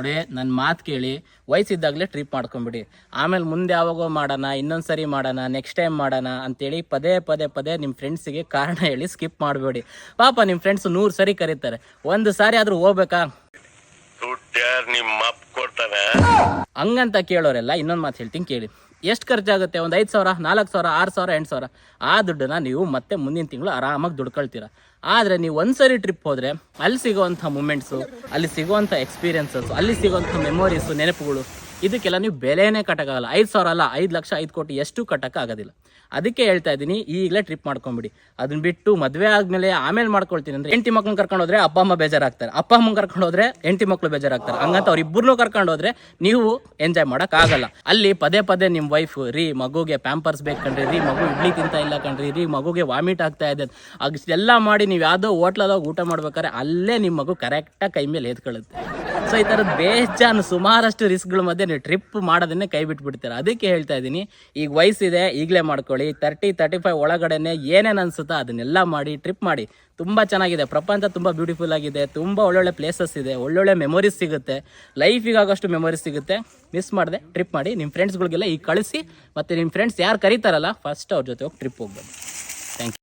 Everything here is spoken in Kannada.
ನೋಡಿ ನನ್ನ ಮಾತು ಕೇಳಿ ವಯಸ್ಸಿದ್ದಾಗಲೇ ಟ್ರಿಪ್ ಮಾಡ್ಕೊಂಬಿಡಿ. ಆಮೇಲೆ ಮುಂದೆ ಯಾವಾಗೋ ಮಾಡೋಣ, ಇನ್ನೊಂದು ಸರಿ ಮಾಡೋಣ, ನೆಕ್ಸ್ಟ್ ಟೈಮ್ ಮಾಡೋಣ ಅಂತೇಳಿ ಪದೇ ಪದೇ ಪದೇ ನಿಮ್ಮ ಫ್ರೆಂಡ್ಸಿಗೆ ಕಾರಣ ಹೇಳಿ ಸ್ಕಿಪ್ ಮಾಡಬೇಡಿ. ಪಾಪ ನಿಮ್ಮ ಫ್ರೆಂಡ್ಸ್ 100 ಸರಿ ಕರೀತಾರೆ, ಒಂದು ಸಾರಿ ಆದರೂ ಹೋಗ್ಬೇಕಾ ಹಂಗಂತ ಕೇಳೋರೆಲ್ಲ ಇನ್ನೊಂದು ಮಾತು ಹೇಳ್ತೀನಿ ಕೇಳಿ. ಎಷ್ಟು ಖರ್ಚಾಗುತ್ತೆ? ಒಂದು 5,000, 4,000, 6,000, 8,000. ಆ ದುಡ್ಡನ್ನ ನೀವು ಮತ್ತೆ ಮುಂದಿನ ತಿಂಗಳು ಆರಾಮಾಗಿ ದುಡ್ಕೊಳ್ತೀರ. ಆದರೆ ನೀವು ಒಂದ್ಸರಿ ಟ್ರಿಪ್ ಹೋದರೆ ಅಲ್ಲಿ ಸಿಗೋವಂಥ ಮೂಮೆಂಟ್ಸು, ಅಲ್ಲಿ ಸಿಗೋವಂಥ ಎಕ್ಸ್ಪೀರಿಯನ್ಸಸ್, ಅಲ್ಲಿ ಸಿಗೋವಂಥ ಮೆಮೊರೀಸು, ನೆನಪುಗಳು, ಇದಕ್ಕೆಲ್ಲ ನೀವು ಬೆಲೆನೇ ಕಟ್ಟೋಕ್ಕಾಗಲ್ಲ. 5,000 ಅಲ್ಲ, 5 ಲಕ್ಷ 5 ಕೋಟಿ ಎಷ್ಟು ಕಟ್ಟೋಕ್ಕಾಗೋದಿಲ್ಲ. ಅದಕ್ಕೆ ಹೇಳ್ತಾ ಇದ್ದೀನಿ, ಈಗಲೇ ಟ್ರಿಪ್ ಮಾಡ್ಕೊಂಬಿಡಿ. ಅದನ್ನ ಬಿಟ್ಟು ಮದುವೆ ಆದಮೇಲೆ ಆಮೇಲೆ ಮಾಡ್ಕೊಳ್ತೀನಿ ಅಂದರೆ ಹೆಂಡತಿ ಮಕ್ಳನ್ನ ಕರ್ಕೊಂಡು ಹೋದ್ರೆ ಅಪ್ಪ ಅಮ್ಮ ಬೇಜಾರಾಗ್ತಾರೆ, ಅಪ್ಪ ಅಮ್ಮನ ಕರ್ಕೊಂಡು ಹೋದ್ರೆ ಹೆಂಡತಿ ಮಕ್ಳು ಬೇಜಾರಾಗ್ತಾರೆ. ಹಂಗಂತ ಅವ್ರಿಬ್ಬರನ್ನೂ ಕರ್ಕೊಂಡು ಹೋದ್ರೆ ನೀವು ಎಂಜಾಯ್ ಮಾಡೋಕ್ಕಾಗಲ್ಲ. ಅಲ್ಲಿ ಪದೇ ಪದೇ ನಿಮ್ಮ ವೈಫ್ ರೀ ಮಗುಗೆ ಪ್ಯಾಂಪರ್ಸ್ ಬೇಕು ಕಣ್ರಿ, ರೀ ಮಗು ಇಡ್ಲಿ ತಿಂತ ಇಲ್ಲ ಕಣ್ರಿ, ರೀ ಮಗುಗೆ ವಾಮಿಟ್ ಆಗ್ತಾ ಇದೆ, ಅಷ್ಟೆಲ್ಲ ಮಾಡಿ ನೀವು ಯಾವುದೋ ಹೋಟ್ಲದಾಗ ಊಟ ಮಾಡ್ಬೇಕಾದ್ರೆ ಅಲ್ಲೇ ನಿಮ್ಮ ಮಗು ಕರೆಕ್ಟಾಗಿ ಕೈ ಮೇಲೆ ಎತ್ಕೊಳ್ಳುತ್ತೆ. ಸೊ ಈ ಥರದ್ದು ಬೇಜಾನು ಸುಮಾರಷ್ಟು ರಿಸ್ಕ್ಗಳ ಮಧ್ಯೆ ನೀವು ಟ್ರಿಪ್ ಮಾಡೋದನ್ನೇ ಕೈ ಬಿಟ್ಬಿಡ್ತೀರ. ಅದಕ್ಕೆ ಹೇಳ್ತಾ ಇದ್ದೀನಿ, ಈಗ ವಯಸ್ಸಿದೆ, ಈಗಲೇ ಮಾಡ್ಕೊಳ್ಳಿ. 30-35 ಒಳಗಡೆನೆ ಏನೇನು ಅನ್ಸುತ್ತೋ ಅದನ್ನೆಲ್ಲ ಮಾಡಿ ಟ್ರಿಪ್ ಮಾಡಿ. ತುಂಬ ಚೆನ್ನಾಗಿದೆ, ಪ್ರಪಂಚ ತುಂಬ ಬ್ಯೂಟಿಫುಲ್ ಆಗಿದೆ, ತುಂಬ ಒಳ್ಳೊಳ್ಳೆ ಪ್ಲೇಸಸ್ ಇದೆ, ಒಳ್ಳೊಳ್ಳೆ ಮೆಮೊರೀಸ್ ಸಿಗುತ್ತೆ, ಲೈಫಿಗಾಗೋಷ್ಟು ಮೆಮೊರೀಸ್ ಸಿಗುತ್ತೆ. ಮಿಸ್ ಮಾಡಿದೆ ಟ್ರಿಪ್ ಮಾಡಿ. ನಿಮ್ಮ ಫ್ರೆಂಡ್ಸ್ಗಳಿಗೆಲ್ಲ ಈಗ ಕಳಿಸಿ, ಮತ್ತು ನಿಮ್ಮ ಫ್ರೆಂಡ್ಸ್ ಯಾರು ಕರೀತಾರಲ್ಲ ಫಸ್ಟ್ ಅವ್ರ ಜೊತೆ ಹೋಗಿ ಟ್ರಿಪ್ ಹೋಗ್ಬೋದು. Thank you.